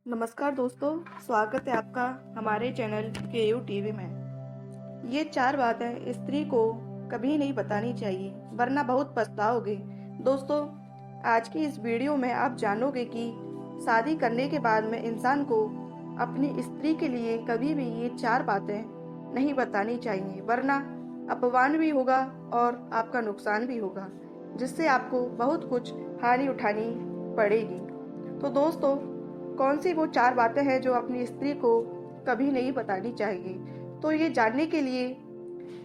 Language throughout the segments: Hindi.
नमस्कार दोस्तों, स्वागत है आपका हमारे चैनल केयू टीवी में। ये 4 बातें स्त्री को कभी नहीं बतानी चाहिए वरना बहुत पछताओगे। दोस्तों, आज की इस वीडियो में आप जानोगे कि शादी करने के बाद में इंसान को अपनी स्त्री के लिए कभी भी ये 4 बातें नहीं बतानी चाहिए वरना अपमान भी होगा और आपका नुकसान भी होगा, जिससे आपको बहुत कुछ हानि उठानी पड़ेगी। तो दोस्तों, कौन सी वो 4 बातें हैं जो अपनी स्त्री को कभी नहीं बतानी चाहिए? तो ये जानने के लिए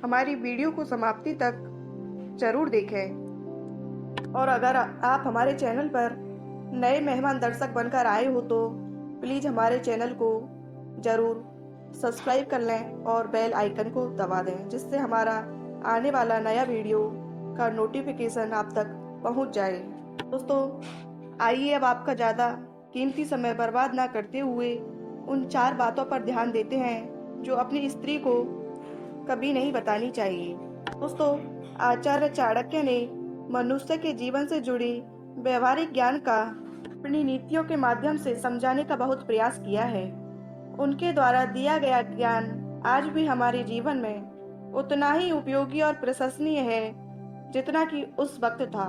हमारी वीडियो को समाप्ति तक जरूर देखें। और अगर आप हमारे चैनल पर नए मेहमान दर्शक बनकर आए हो तो प्लीज़ हमारे चैनल को जरूर सब्सक्राइब कर लें और बेल आइकन को दबा दें, जिससे हमारा आने वाला नया वीडियो का नोटिफिकेशन आप तक पहुंच जाए। दोस्तों, आइए अब आपका ज़्यादा कीमती समय बर्बाद ना करते हुए उन 4 बातों पर ध्यान देते हैं जो अपनी स्त्री को कभी नहीं बतानी चाहिए। दोस्तों, आचार्य चाणक्य ने मनुष्य के जीवन से जुड़ी व्यवहारिक ज्ञान का अपनी नीतियों के माध्यम से समझाने का बहुत प्रयास किया है। उनके द्वारा दिया गया ज्ञान आज भी हमारे जीवन में उतना ही उपयोगी और प्रशंसनीय है जितना कि उस वक्त था।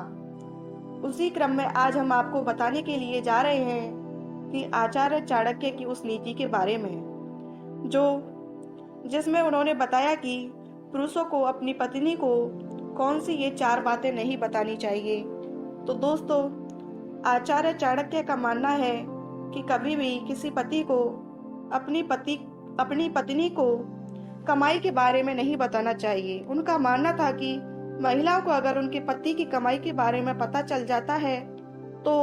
उसी क्रम में आज हम आपको बताने के लिए जा रहे हैं कि आचार्य चाणक्य की उस नीति के बारे में जिसमें उन्होंने बताया कि पुरुषों को अपनी पत्नी को कौन सी ये 4 बातें नहीं बतानी चाहिए। तो दोस्तों, आचार्य चाणक्य का मानना है कि कभी भी किसी पति को अपनी पत्नी को कमाई के बारे में नहीं बताना चाहिए। उनका मानना था कि महिलाओं को अगर उनके पति की कमाई के बारे में पता चल जाता है तो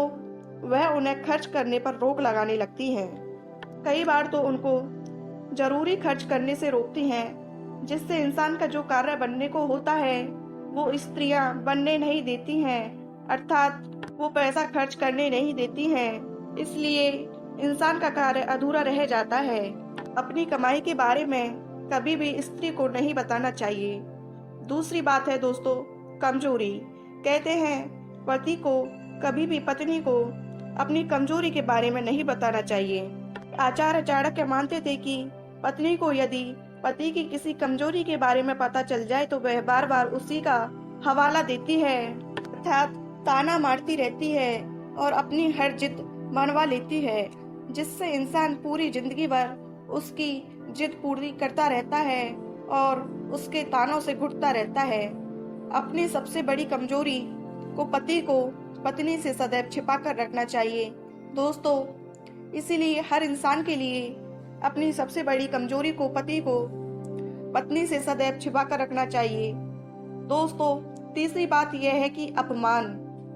वह उन्हें खर्च करने पर रोक लगाने लगती हैं। कई बार तो उनको जरूरी खर्च करने से रोकती हैं, जिससे इंसान का जो कार्य बनने को होता है वो स्त्रियां बनने नहीं देती हैं, अर्थात वो पैसा खर्च करने नहीं देती हैं। इसलिए इंसान का कार्य अधूरा रह जाता है। अपनी कमाई के बारे में कभी भी स्त्री को नहीं बताना चाहिए। दूसरी बात है दोस्तों, कमजोरी। कहते हैं पति को कभी भी पत्नी को अपनी कमजोरी के बारे में नहीं बताना चाहिए। आचार्य चाणक्य मानते थे कि पत्नी को यदि पति की किसी कमजोरी के बारे में पता चल जाए तो वह बार बार उसी का हवाला देती है, अर्थात ताना मारती रहती है और अपनी हर जिद मनवा लेती है, जिससे इंसान पूरी जिंदगी भर उसकी जिद पूरी करता रहता है और उसके तानों से घुटता रहता है। अपनी सबसे बड़ी कमजोरी को पत्नी से सदैव छिपा कर रखना चाहिए। दोस्तों, इसीलिए हर इंसान के लिए अपनी सबसे बड़ी कमजोरी को पत्नी से सदैव छिपा कर रखना चाहिए। दोस्तों, तीसरी बात यह है कि अपमान।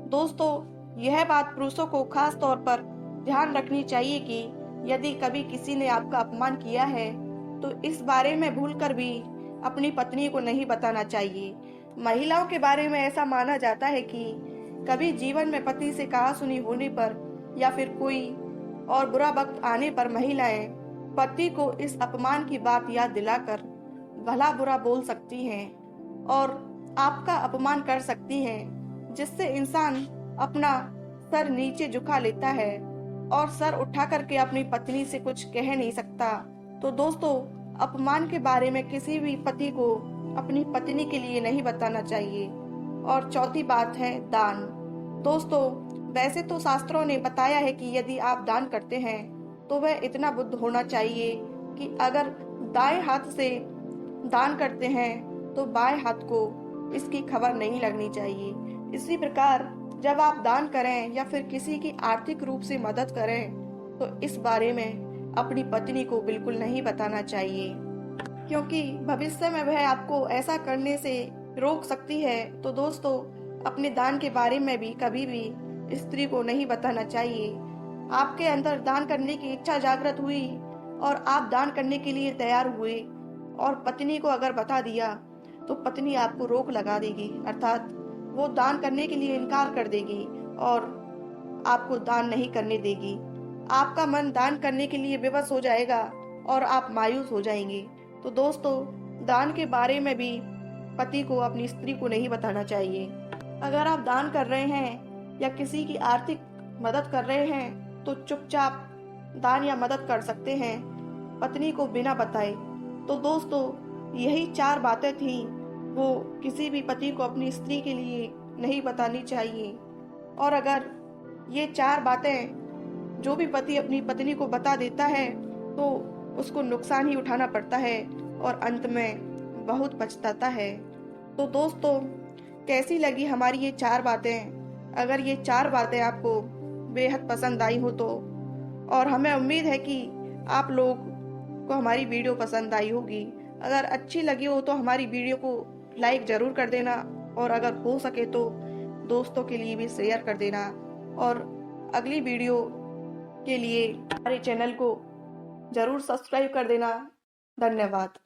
दोस्तों, यह बात पुरुषों को खास तौर पर ध्यान रखनी चाहिए कि यदि कभी किसी ने आपका अपमान किया है तो इस बारे में भूलकर भी अपनी पत्नी को नहीं बताना चाहिए। महिलाओं के बारे में ऐसा माना जाता है कि कभी जीवन में पति से कहा सुनी होने पर या फिर कोई और बुरा वक्त आने पर महिलाएं पति को इस अपमान की बात याद दिलाकर भला बुरा बोल सकती हैं और आपका अपमान कर सकती हैं, जिससे इंसान अपना सर नीचे झुका लेता है और सर उठा करके अपनी पत्नी से कुछ कह नहीं सकता। तो दोस्तों, अपमान के बारे में किसी भी पति को अपनी पत्नी के लिए नहीं बताना चाहिए। और चौथी बात है दान। दोस्तों, वैसे तो शास्त्रों ने बताया है कि यदि आप दान करते हैं तो वह इतना बुद्ध होना चाहिए कि अगर दाएं हाथ से दान करते हैं तो बाएं हाथ को इसकी खबर नहीं लगनी चाहिए। इसी प्रकार जब आप दान करें या फिर किसी की आर्थिक रूप से मदद करें तो इस बारे में अपनी पत्नी को बिल्कुल नहीं बताना चाहिए, क्योंकि भविष्य में वह आपको ऐसा करने से रोक सकती है। तो दोस्तों, अपने दान के बारे में भी कभी भी स्त्री को नहीं बताना चाहिए। आपके अंदर दान करने की इच्छा जागृत हुई और आप दान करने के लिए तैयार हुए और पत्नी को अगर बता दिया तो पत्नी आपको रोक लगा देगी, अर्थात वो दान करने के लिए इनकार कर देगी और आपको दान नहीं करने देगी। आपका मन दान करने के लिए विवश हो जाएगा और आप मायूस हो जाएंगे। तो दोस्तों, दान के बारे में भी पति को अपनी स्त्री को नहीं बताना चाहिए। अगर आप दान कर रहे हैं या किसी की आर्थिक मदद कर रहे हैं तो चुपचाप दान या मदद कर सकते हैं पत्नी को बिना बताए। तो दोस्तों, यही 4 बातें थी, वो किसी भी पति को अपनी स्त्री के लिए नहीं बतानी चाहिए। और अगर ये 4 बातें जो भी पति अपनी पत्नी को बता देता है तो उसको नुकसान ही उठाना पड़ता है और अंत में बहुत पछताता है। तो दोस्तों, कैसी लगी हमारी ये 4 बातें? अगर ये 4 बातें आपको बेहद पसंद आई हो तो, और हमें उम्मीद है कि आप लोग को हमारी वीडियो पसंद आई होगी। अगर अच्छी लगी हो तो हमारी वीडियो को लाइक ज़रूर कर देना, और अगर हो सके तो दोस्तों के लिए भी शेयर कर देना। और अगली वीडियो के लिए हमारे चैनल को ज़रूर सब्सक्राइब कर देना। धन्यवाद।